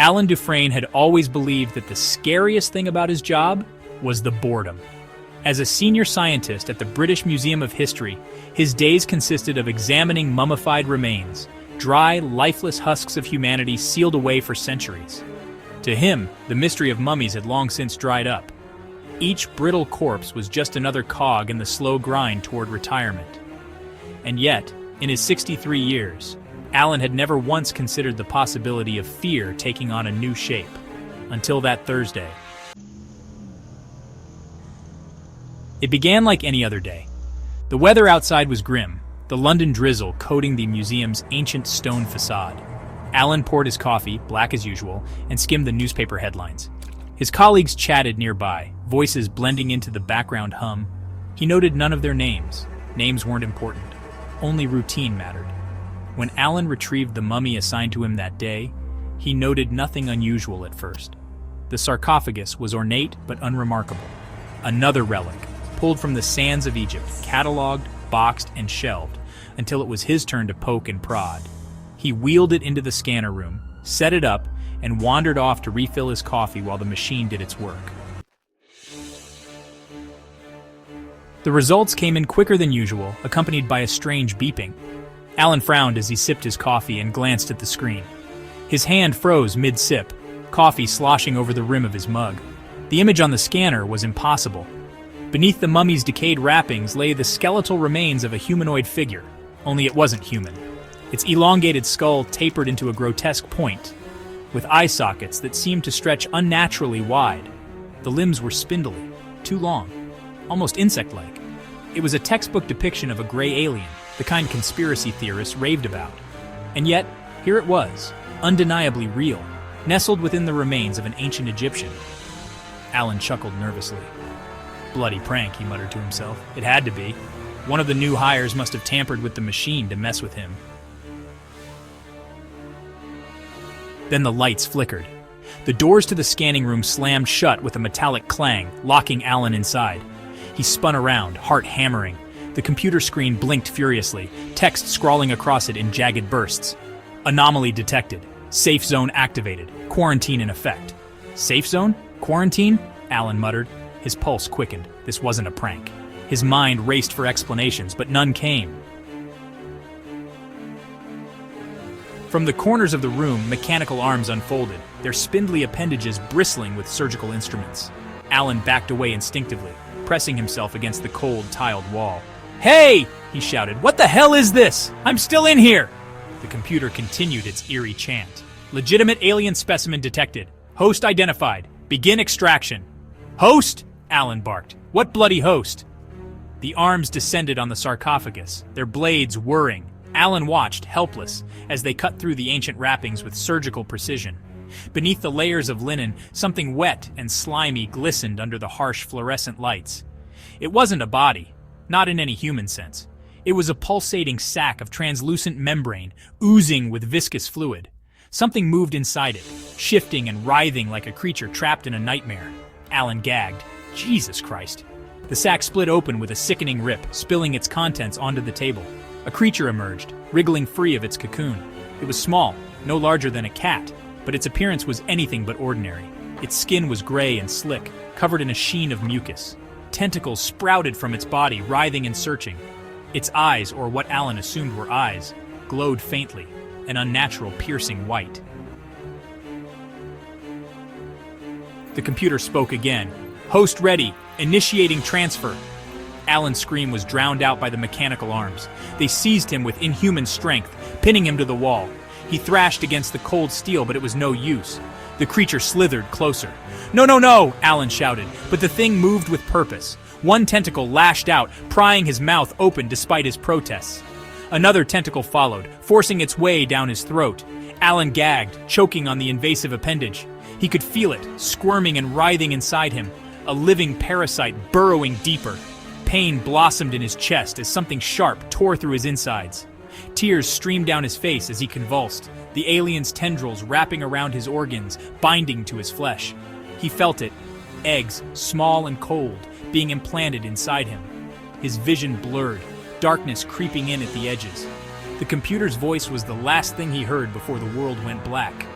Alan Dufresne had always believed that the scariest thing about his job was the boredom. As a senior scientist at the British Museum of History, his days consisted of examining mummified remains, dry, lifeless husks of humanity sealed away for centuries. To him, the mystery of mummies had long since dried up. Each brittle corpse was just another cog in the slow grind toward retirement. And yet, in his 63 years, Alan had never once considered the possibility of fear taking on a new shape, until that Thursday. It began like any other day. The weather outside was grim, the London drizzle coating the museum's ancient stone facade. Alan poured his coffee, black as usual, and skimmed the newspaper headlines. His colleagues chatted nearby, voices blending into the background hum. He noted none of their names. Names weren't important. Only routine mattered. When Alan retrieved the mummy assigned to him that day, he noted nothing unusual at first. The sarcophagus was ornate but unremarkable. Another relic, pulled from the sands of Egypt, catalogued, boxed, and shelved, until it was his turn to poke and prod. He wheeled it into the scanner room, set it up, and wandered off to refill his coffee while the machine did its work. The results came in quicker than usual, accompanied by a strange beeping. Alan frowned as he sipped his coffee and glanced at the screen. His hand froze mid-sip, coffee sloshing over the rim of his mug. The image on the scanner was impossible. Beneath the mummy's decayed wrappings lay the skeletal remains of a humanoid figure, only it wasn't human. Its elongated skull tapered into a grotesque point, with eye sockets that seemed to stretch unnaturally wide. The limbs were spindly, too long, almost insect-like. It was a textbook depiction of a gray alien, the kind conspiracy theorists raved about. And yet, here it was, undeniably real, nestled within the remains of an ancient Egyptian. Alan chuckled nervously. Bloody prank, he muttered to himself. It had to be. One of the new hires must have tampered with the machine to mess with him. Then the lights flickered. The doors to the scanning room slammed shut with a metallic clang, locking Alan inside. He spun around, heart hammering. The computer screen blinked furiously, text scrawling across it in jagged bursts. Anomaly detected. Safe zone activated. Quarantine in effect. Safe zone? Quarantine? Alan muttered. His pulse quickened. This wasn't a prank. His mind raced for explanations, but none came. From the corners of the room, mechanical arms unfolded, their spindly appendages bristling with surgical instruments. Alan backed away instinctively, pressing himself against the cold, tiled wall. "Hey!" he shouted. "What the hell is this? I'm still in here!" The computer continued its eerie chant. "Legitimate alien specimen detected. Host identified. Begin extraction." "Host?" Alan barked. "What bloody host?" The arms descended on the sarcophagus, their blades whirring. Alan watched, helpless, as they cut through the ancient wrappings with surgical precision. Beneath the layers of linen, something wet and slimy glistened under the harsh fluorescent lights. It wasn't a body, not in any human sense. It was a pulsating sack of translucent membrane, oozing with viscous fluid. Something moved inside it, shifting and writhing like a creature trapped in a nightmare. Alan gagged. Jesus Christ. The sack split open with a sickening rip, spilling its contents onto the table. A creature emerged, wriggling free of its cocoon. It was small, no larger than a cat, but its appearance was anything but ordinary. Its skin was gray and slick, covered in a sheen of mucus. Tentacles sprouted from its body, writhing and searching. Its eyes, or what Alan assumed were eyes, glowed faintly, an unnatural piercing white. The computer spoke again. "Host ready. Initiating transfer." Alan's scream was drowned out by the mechanical arms. They seized him with inhuman strength, pinning him to the wall. He thrashed against the cold steel, but it was no use. The creature slithered closer. "No, no, no!" Alan shouted, but the thing moved with purpose. One tentacle lashed out, prying his mouth open despite his protests. Another tentacle followed, forcing its way down his throat. Alan gagged, choking on the invasive appendage. He could feel it, squirming and writhing inside him, a living parasite burrowing deeper. Pain blossomed in his chest as something sharp tore through his insides. Tears streamed down his face as he convulsed, the alien's tendrils wrapping around his organs, binding to his flesh. He felt it, eggs, small and cold, being implanted inside him. His vision blurred, darkness creeping in at the edges. The computer's voice was the last thing he heard before the world went black.